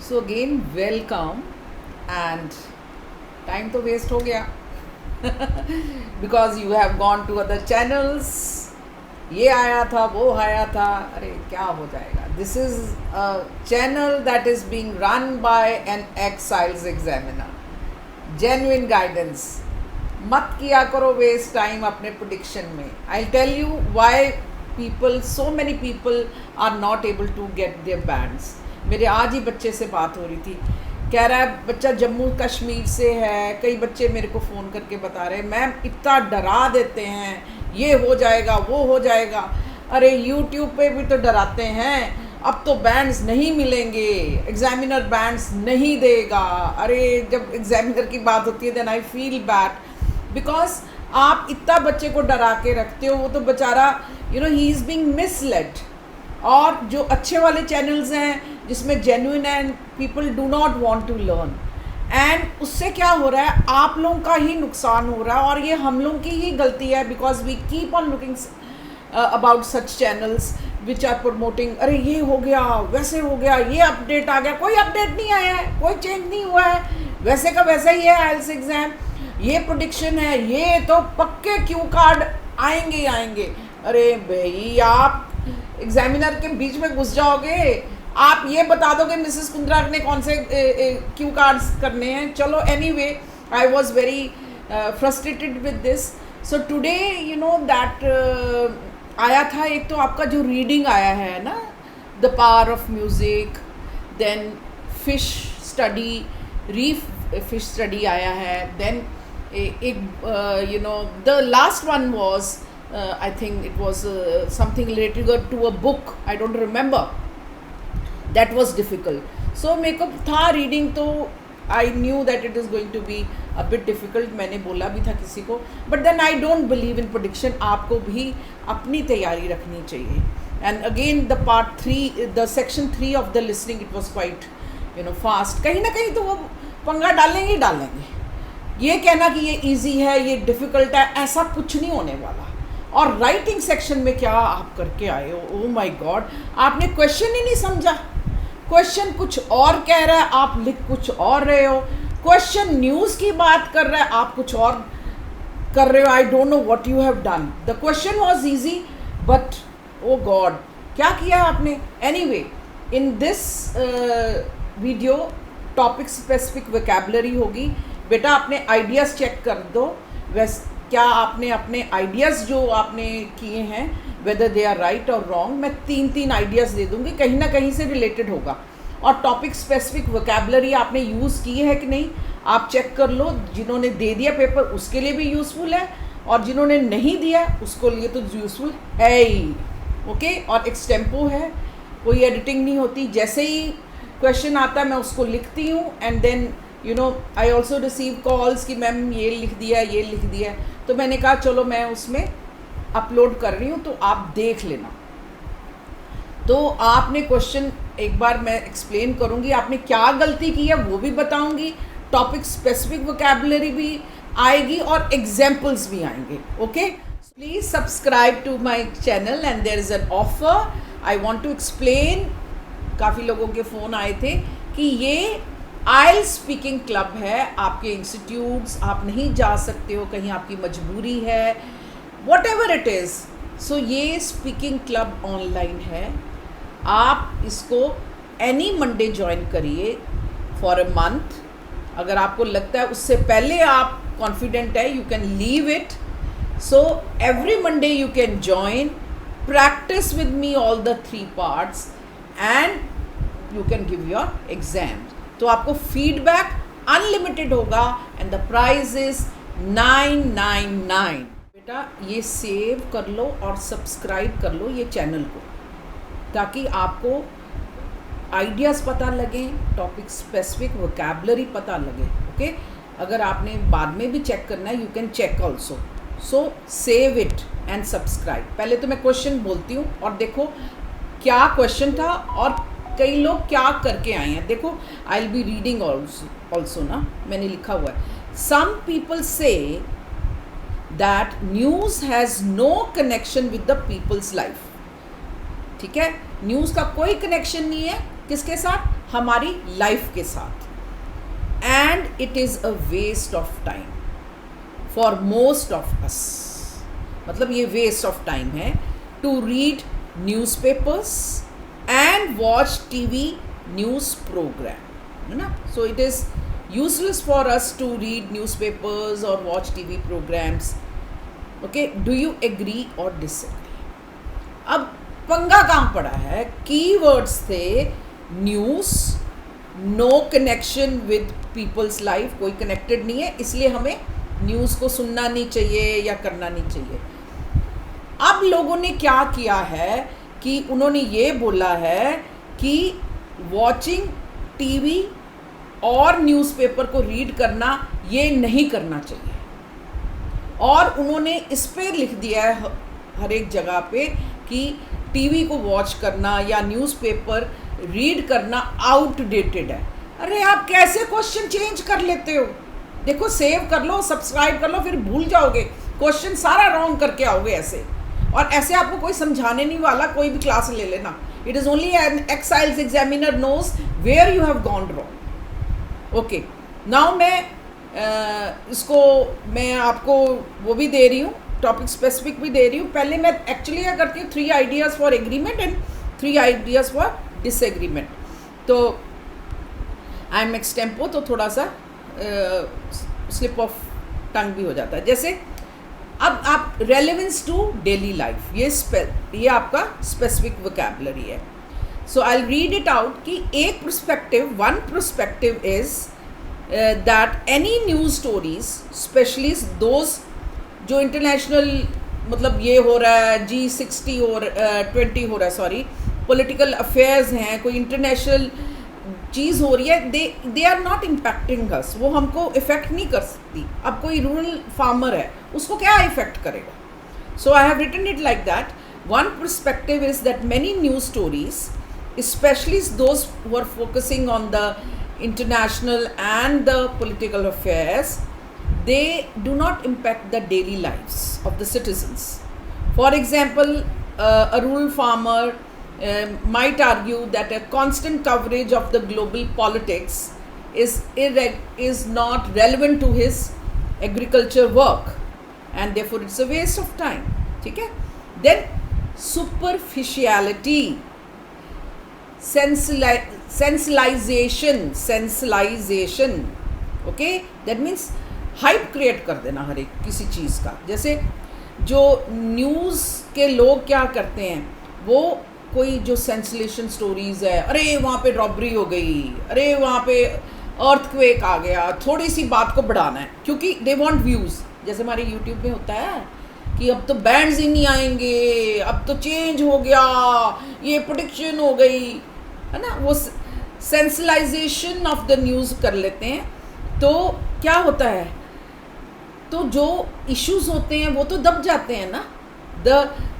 So again welcome and time तो waste हो गया because you have gone to other channels. ये आया था वो आया था, अरे क्या हो जाएगा. This is a channel that is being run by an ex IELTS examiner. Genuine guidance. मत किया करो वेस्ट टाइम अपने प्रेडिक्शन में. I tell you why people, so many people are not able to get their bands. मेरे आज ही बच्चे से बात हो रही थी, कह रहा है बच्चा जम्मू कश्मीर से है. कई बच्चे मेरे को फ़ोन करके बता रहे हैं मैम इतना डरा देते हैं, ये हो जाएगा वो हो जाएगा. अरे यूट्यूब पे भी तो डराते हैं. अब तो बैंड्स नहीं मिलेंगे, एग्जामिनर बैंड्स नहीं देगा. अरे जब एग्जामिनर की बात होती है then I feel bad because आप इतना बच्चे को डरा के रखते हो. वो तो बेचारा ही इज़ बीइंग मिसलेड. और जो अच्छे वाले चैनल्स हैं जिसमें genuine and people do not want to learn, and उससे क्या हो रहा है, आप लोगों का ही नुकसान हो रहा है. और ये हम लोगों की ही गलती है because we keep on looking about such channels which are promoting. अरे ये हो गया, वैसे हो गया, ये अपडेट आ गया. कोई अपडेट नहीं आया है, कोई चेंज नहीं हुआ है, वैसे का वैसा ही है आइल्स एग्ज़ाम. ये प्रेडिक्शन है, ये तो पक्के क्यू कार्ड आएंगे ही आएंगे. अरे भाई आप एग्जामिनर के बीच में घुस जाओगे, आप ये बता दोगे मिसेस कुंद्रा ने कौन से क्यू कार्ड्स करने हैं. चलो anyway, I was very frustrated with this. So today you know that आया था एक तो आपका जो रीडिंग आया है ना, the power of music, then fish study, reef fish study आया है. देन एक the last one was I think it was something related to a book. I don't remember. That was difficult. So मेरे को था reading तो I knew that it is going to be a bit difficult. मैंने बोला भी था किसी को. But then I don't believe in prediction. आपको भी अपनी तैयारी रखनी चाहिए. And again the part 3, the section 3 of the listening, it was quite fast. कहीं ना कहीं तो वो पंगा डालेंगे ही डालेंगे. ये कहना कि ये easy है, ये difficult है, ऐसा कुछ नहीं होने वाला. और राइटिंग सेक्शन में क्या आप करके आए हो, ओह माय गॉड. आपने क्वेश्चन ही नहीं समझा. क्वेश्चन कुछ और कह रहा है, आप लिख कुछ और रहे हो. क्वेश्चन न्यूज़ की बात कर रहा है, आप कुछ और कर रहे हो. I don't know what you have done. The question was easy but oh God क्या किया आपने. Anyway, in this video topic specific vocabulary होगी. बेटा अपने आइडियाज़ चेक कर दो. क्या आपने अपने आइडियाज़ जो आपने किए हैं वेदर दे आर राइट और रॉन्ग. मैं 3 आइडियाज़ दे दूँगी, कहीं ना कहीं से रिलेटेड होगा. और टॉपिक स्पेसिफिक वोकैबुलरी आपने यूज़ की है कि नहीं आप चेक कर लो. जिन्होंने दे दिया पेपर उसके लिए भी यूज़फुल है, और जिन्होंने नहीं दिया उसको लिए तो यूज़फुल है ही. ओके. और एक्सटेम्पो है, कोई एडिटिंग नहीं होती. जैसे ही क्वेश्चन आता है मैं उसको लिखती हूँ and then I also receive calls कि मैम ये लिख दिया ये लिख दिया. तो मैंने कहा चलो मैं उसमें अपलोड कर रही हूँ तो आप देख लेना. तो आपने क्वेश्चन एक बार मैं एक्सप्लेन करूँगी, आपने क्या गलती की है वो भी बताऊँगी. टॉपिक स्पेसिफिक वोकैबुलरी भी आएगी और एग्जाम्पल्स भी आएंगे. Okay. Please subscribe to my channel and there is an offer. I want to explain. काफ़ी लोगों के फ़ोन आए थे कि ये आइल स्पीकिंग क्लब है आपके इंस्टीट्यूट्स, आप नहीं जा सकते हो, कहीं आपकी मजबूरी है, वॉट एवर इट इज़. सो ये स्पीकिंग क्लब ऑनलाइन है. आप इसको एनी मंडे ज्वाइन करिए फॉर अ मंथ. अगर आपको लगता है उससे पहले आप कॉन्फिडेंट है you can leave it. So every Monday you can join, practice with me all the 3 parts and you can give your exam. तो आपको फीडबैक अनलिमिटेड होगा एंड द प्राइस इज 999. बेटा ये सेव कर लो और सब्सक्राइब कर लो ये चैनल को, ताकि आपको आइडियाज़ पता लगें, टॉपिक स्पेसिफिक वोकैबुलरी पता लगे. ओके. अगर आपने बाद में भी चेक करना है you can check also. So save it and subscribe. पहले तो मैं क्वेश्चन बोलती हूँ और देखो क्या क्वेश्चन था और कई लोग क्या करके आए हैं. देखो I will be reading also ना, मैंने लिखा हुआ है. सम पीपल से that news has no connection with the people's life. ठीक है, न्यूज़ का कोई कनेक्शन नहीं है किसके साथ, हमारी लाइफ के साथ, and it is a waste of time for most of us. मतलब ये वेस्ट ऑफ टाइम है to read newspapers and watch TV news program, है ना। So it is useless for us to read newspapers or watch TV programs. Okay, do you agree or disagree? अब पंगा कहाँ पड़ा है, कीवर्ड्स थे news, no connection with people's life, कोई connected नहीं है, इसलिए हमें न्यूज़ को सुनना नहीं चाहिए या करना नहीं चाहिए। अब लोगों ने क्या किया है कि उन्होंने ये बोला है कि वॉचिंग टीवी और न्यूज़पेपर को रीड करना ये नहीं करना चाहिए, और उन्होंने इस पे लिख दिया है हर एक जगह पे कि टीवी को वॉच करना या न्यूज़पेपर रीड करना आउटडेटेड है। अरे आप कैसे क्वेश्चन चेंज कर लेते हो? देखो, सेव कर लो, सब्सक्राइब कर लो, फिर भूल जाओगे, क्वेश्चन सारा रॉन्ग करके आओगे ऐसे। और ऐसे आपको कोई समझाने नहीं वाला, कोई भी क्लास ले लेना। It is only an exiles examiner knows where you have gone wrong. Okay, now मैं आपको वो भी दे रही हूँ, टॉपिक स्पेसिफिक भी दे रही हूँ। पहले मैं एक्चुअली क्या करती हूँ, 3 ideas for agreement and 3 ideas for disagreement. तो आई एम एक्सटेम्पो, तो थोड़ा सा स्लिप ऑफ टंग भी हो जाता है। जैसे अब आप रेलेवेंस टू डेली लाइफ, ये आपका स्पेसिफिक वोकैबुलरी है। So I'll read it out कि एक one perspective is that any news stories, especially those जो international, मतलब ये हो रहा है G60 और 20 हो रहा है, सॉरी, political affairs हैं, कोई international चीज़ हो रही है, they are not impacting us, वो हमको इफ़ेक्ट नहीं कर सकती। अब कोई रूरल फार्मर है, उसको क्या इफ़ेक्ट करेगा? So I have written it like that. One perspective is that many news stories, especially those who are focusing on the international and the political affairs, they do not impact the daily lives of the citizens. For example, a rural farmer might argue that a constant coverage of the global politics is not relevant to his agriculture work, and therefore it's a waste of time. ठीक है? Then superficiality, sensationalization, okay, that means hype create कर देना हर एक किसी चीज़ का। जैसे जो news के लोग क्या करते हैं, वो कोई जो सेंसेशन स्टोरीज़ है, अरे वहाँ पे रॉबरी हो गई, अरे वहाँ पे अर्थक्वेक आ गया, थोड़ी सी बात को बढ़ाना है क्योंकि दे वांट व्यूज़। जैसे हमारे यूट्यूब में होता है कि अब तो बैंड्स ही नहीं आएंगे, अब तो चेंज हो गया, ये प्रेडिक्शन हो गई, है ना। वो सेंसलाइजेशन ऑफ द न्यूज़ कर लेते हैं। तो क्या होता है, तो जो इश्यूज होते हैं वो तो दब जाते हैं ना।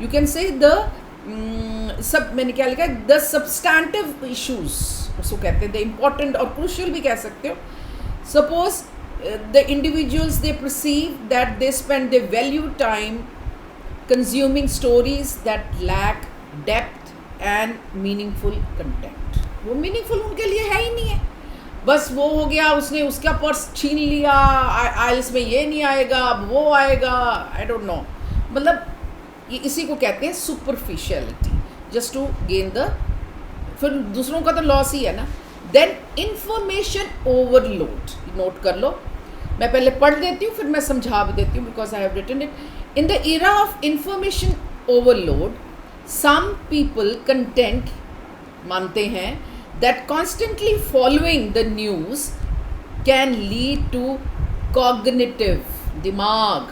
यू कैन से सब मैंने क्या लिखा है, द सब्सटैंटिव इश्यूज उसको कहते हैं, द इम्पॉर्टेंट और क्रूशियल भी कह सकते हो। Suppose the individuals, they perceive that they spend their value time consuming stories that lack depth and meaningful content. वो meaningful उनके लिए है ही नहीं है, बस वो हो गया, उसने उसका पर्स छीन लिया, आइल्स में ये नहीं आएगा, अब वो आएगा, आई डोंट नो। मतलब ये इसी को कहते हैं superficiality, just to gain the, फिर दूसरों का तो लॉस ही है ना। देन इंफॉर्मेशन ओवरलोड, नोट कर लो, मैं पहले पढ़ देती हूँ फिर मैं समझा भी देती हूँ, because I have written it. In the era of information overload, some people content मानते हैं that constantly following the news can lead to cognitive, दिमाग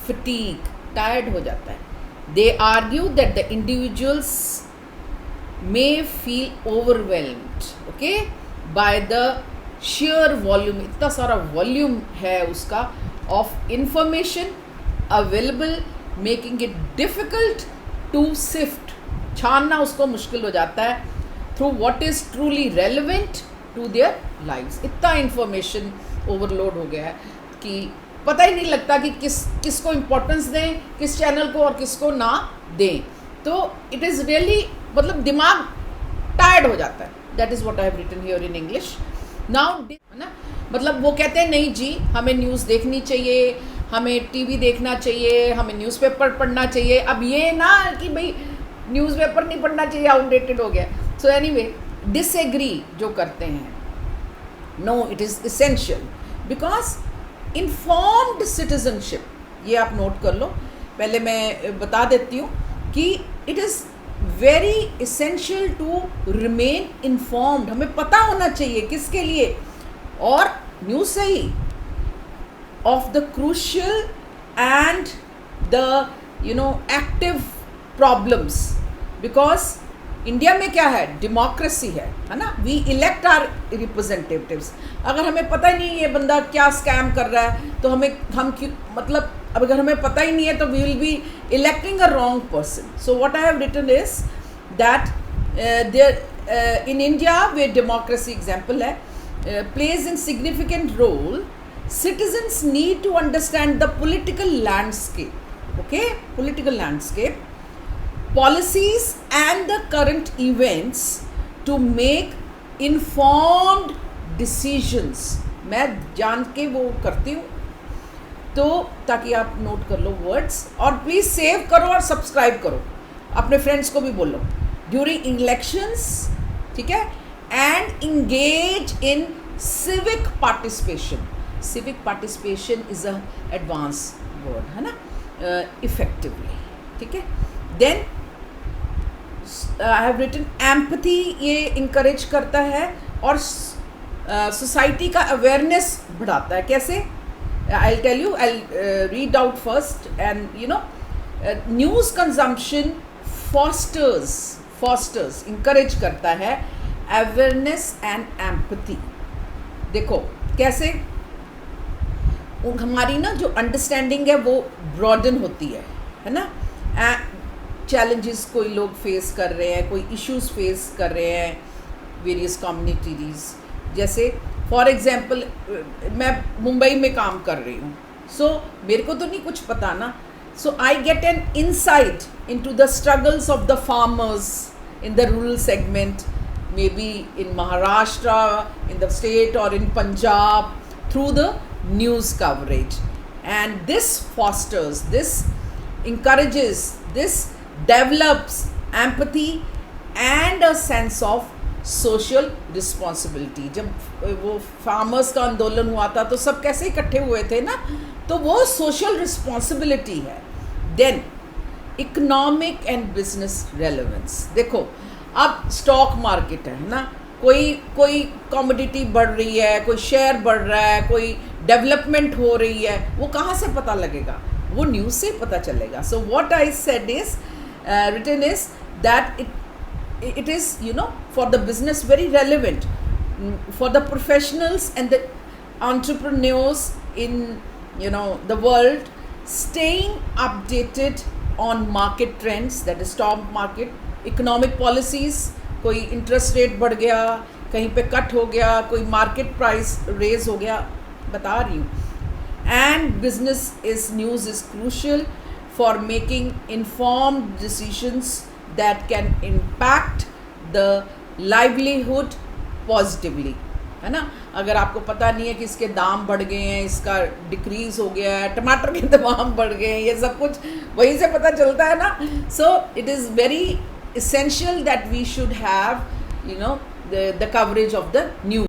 fatigue, tired हो जाता है। They argue that the individuals may feel overwhelmed, okay, by the sheer volume, इतना सारा volume है उसका of information available, making it difficult to sift, छानना उसको मुश्किल हो जाता है through what is truly relevant to their lives। इतना इंफॉर्मेशन ओवरलोड हो गया है कि पता ही नहीं लगता कि किसको इम्पोर्टेंस दें, किस चैनल को और किसको ना दें। तो इट इज़ रियली, मतलब दिमाग टायर्ड हो जाता है, that is what I have written here in English now, है ना। मतलब वो कहते हैं नहीं जी, हमें न्यूज़ देखनी चाहिए, हमें टीवी देखना चाहिए, हमें न्यूज़पेपर पढ़ना चाहिए। अब ये ना कि भाई न्यूज़पेपर नहीं पढ़ना चाहिए, आउटडेटेड हो गया। सो एनीवे, डिसएग्री जो करते हैं, no, it is essential because informed citizenship, ये आप नोट कर लो। पहले मैं बता देती हूँ कि it is very essential to remain informed. हमें पता होना चाहिए किसके लिए, और न्यूज़ से ही, of the crucial and the active problems. Because India में क्या है, डेमोक्रेसी है ना, वी इलेक्ट आर रिप्रेजेंटेटिव्स। अगर हमें पता ही नहीं ये बंदा क्या स्कैम कर रहा है तो हम क्यों, मतलब अब अगर हमें पता ही नहीं है तो we will be electing a wrong person. So what I have written is that there in India way democracy example है, plays in significant role, citizens need to understand the political landscape, okay, political landscape, policies and the current events to make informed decisions. मैं जान के वो करती हूँ, तो ताकि आप नोट कर लो वर्ड्स, और प्लीज़ सेव करो और सब्सक्राइब करो, अपने फ्रेंड्स को भी बोलो। ड्यूरिंग इलेक्शंस, ठीक है, and engage in civic participation. Civic participation is a advanced word, है ना, effectively, ठीक है। Then I have written empathy, ये encourage करता है और society का awareness बढ़ाता है। कैसे? I'll tell you, I'll read out first, and news consumption fosters encourage करता है अवेयरनेस एंड एम्पैथी। देखो कैसे हमारी ना जो अंडरस्टैंडिंग है वो ब्रॉडन होती है ना। चैलेंजेस कोई लोग फेस कर रहे हैं, कोई इश्यूज फेस कर रहे हैं वेरियस कम्युनिटीज़, जैसे फॉर एग्जांपल मैं मुंबई में काम कर रही हूँ, सो मेरे को तो नहीं कुछ पता ना, so I get an insight into the struggles of the farmers in the rural segment, maybe in Maharashtra, in the state, or in Punjab, through the news coverage. And this fosters, this encourages, this develops empathy and a sense of social responsibility. जब वो farmers का आंदोलन हुआ था तो सब कैसे इकट्ठे हुए थे ना, तो वो social responsibility है। Then economic and business relevance, देखो अब स्टॉक मार्केट है ना, कोई कमोडिटी बढ़ रही है, कोई शेयर बढ़ रहा है, कोई डेवलपमेंट हो रही है, वो कहाँ से पता लगेगा, वो न्यूज़ से पता चलेगा। So what I said is written is that it is for the business very relevant, for the professionals and the entrepreneurs in the world, staying updated on market trends, that is stock market, economic policies, कोई interest rate बढ़ गया, कहीं पे cut हो गया, कोई market price raise हो गया, बता रही हूँ। And business is news is crucial for making informed decisions that can impact the livelihood positively, है ना। अगर आपको पता नहीं है कि इसके दाम बढ़ गए हैं, इसका डिक्रीज़ हो गया है, टमाटर के दाम बढ़ गए हैं, ये सब कुछ वहीं से पता चलता है ना। So it is very essential that we should have the coverage of the news.